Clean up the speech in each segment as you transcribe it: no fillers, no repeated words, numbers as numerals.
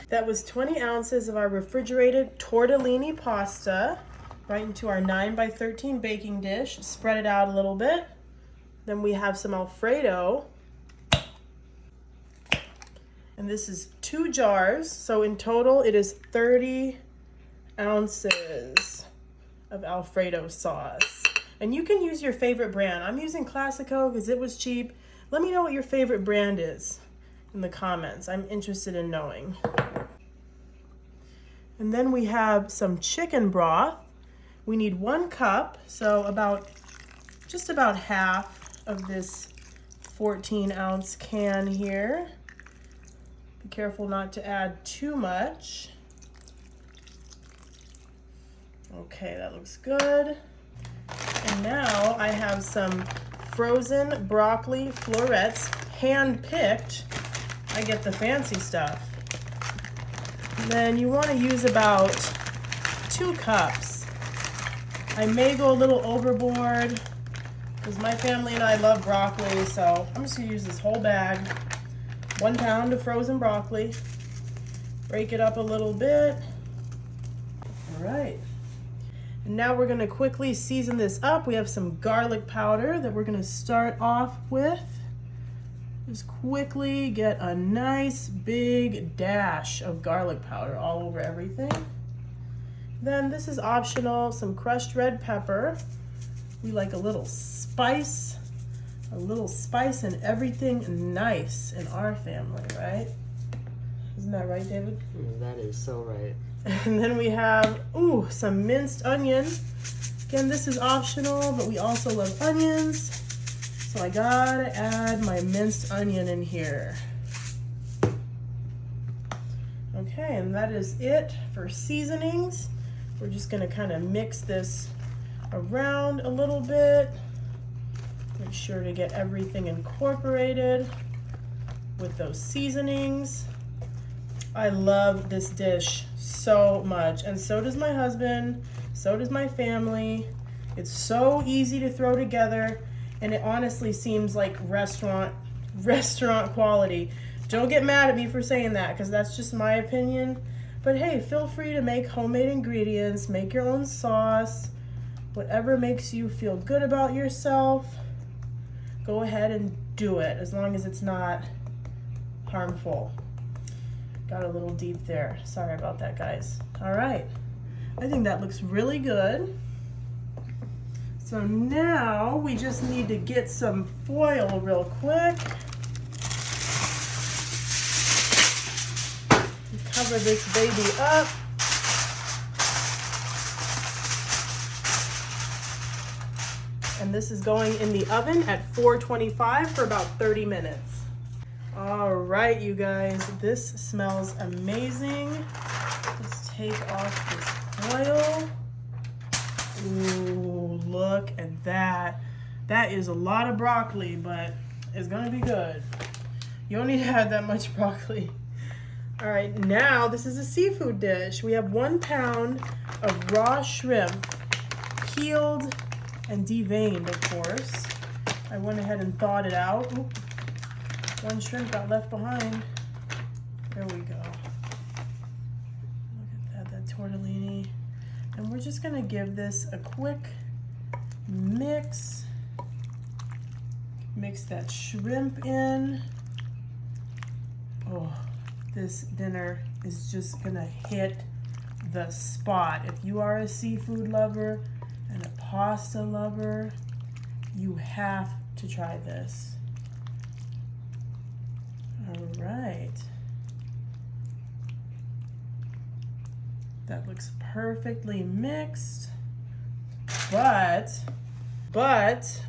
That was 20 ounces of our refrigerated tortellini pasta right into our 9x13 baking dish. Spread it out a little bit. Then we have some Alfredo. And this is 2 jars. So in total, it is 30 ounces of Alfredo sauce. And you can use your favorite brand. I'm using Classico because it was cheap. Let me know what your favorite brand is in the comments. I'm interested in knowing. And then we have some chicken broth. We need 1 cup, so just about half of this 14-ounce can here. Be careful not to add too much. Okay, that looks good. And now I have some frozen broccoli florets, hand-picked. I get the fancy stuff. And then you want to use about 2 cups. I may go a little overboard because my family and I love broccoli, so I'm just going to use this whole bag. 1 pound of frozen broccoli. Break it up a little bit. All right. And now we're going to quickly season this up. We have some garlic powder that we're going to start off with. Just quickly get a nice big dash of garlic powder all over everything. Then this is optional, some crushed red pepper. We like a little spice and everything nice in our family, right? Isn't that right, David? That is so right. And then we have, some minced onion. Again, this is optional, but we also love onions. So I gotta add my minced onion in here. Okay, and that is it for seasonings. We're just gonna kind of mix this around a little bit. Make sure to get everything incorporated with those seasonings. I love this dish so much, and so does my husband, so does my family. It's so easy to throw together. And it honestly seems like restaurant quality. Don't get mad at me for saying that because that's just my opinion. But hey, feel free to make homemade ingredients, make your own sauce, whatever makes you feel good about yourself. Go ahead and do it as long as it's not harmful. Got a little deep there. Sorry about that, guys. All right. I think that looks really good. So now we just need to get some foil real quick. Cover this baby up. And this is going in the oven at 425 for about 30 minutes. All right, you guys, this smells amazing. Let's take off this foil. Ooh, look at that. That is a lot of broccoli, but it's gonna be good. You don't need to have that much broccoli. All right, now this is a seafood dish. We have 1 pound of raw shrimp, peeled and deveined, of course. I went ahead and thawed it out. Oop. 1 shrimp got left behind. There we go. Look at that tortellini. And we're just gonna give this a quick mix. Mix that shrimp in. Oh, this dinner is just gonna hit the spot. If you are a seafood lover and a pasta lover, you have to try this. All right. That looks perfectly mixed. But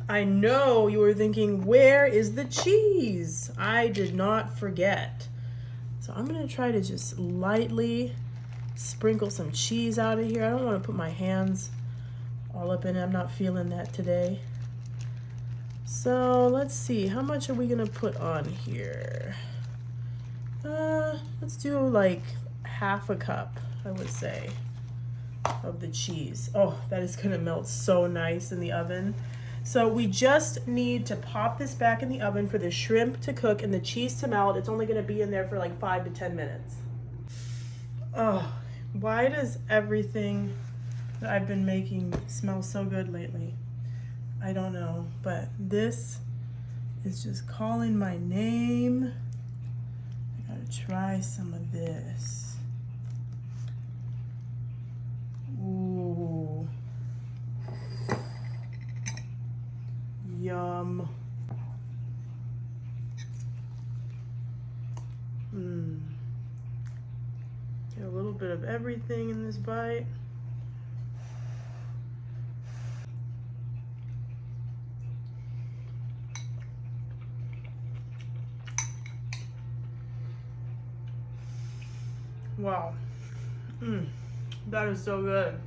I know you were thinking, where is the cheese? I did not forget. So I'm gonna try to just lightly sprinkle some cheese out of here. I don't want to put my hands all up in it. I'm not feeling that today. So let's see, how much are we gonna put on here? Let's do like half a cup, I would say, of the cheese. Oh, that is gonna melt so nice in the oven. So we just need to pop this back in the oven for the shrimp to cook and the cheese to melt. It's only gonna be in there for like 5 to 10 minutes. Oh, why does everything that I've been making smell so good lately? I don't know, but this is just calling my name. I gotta try some of this. Ooh. Yum. Get a little bit of everything in this bite. Wow. That is so good.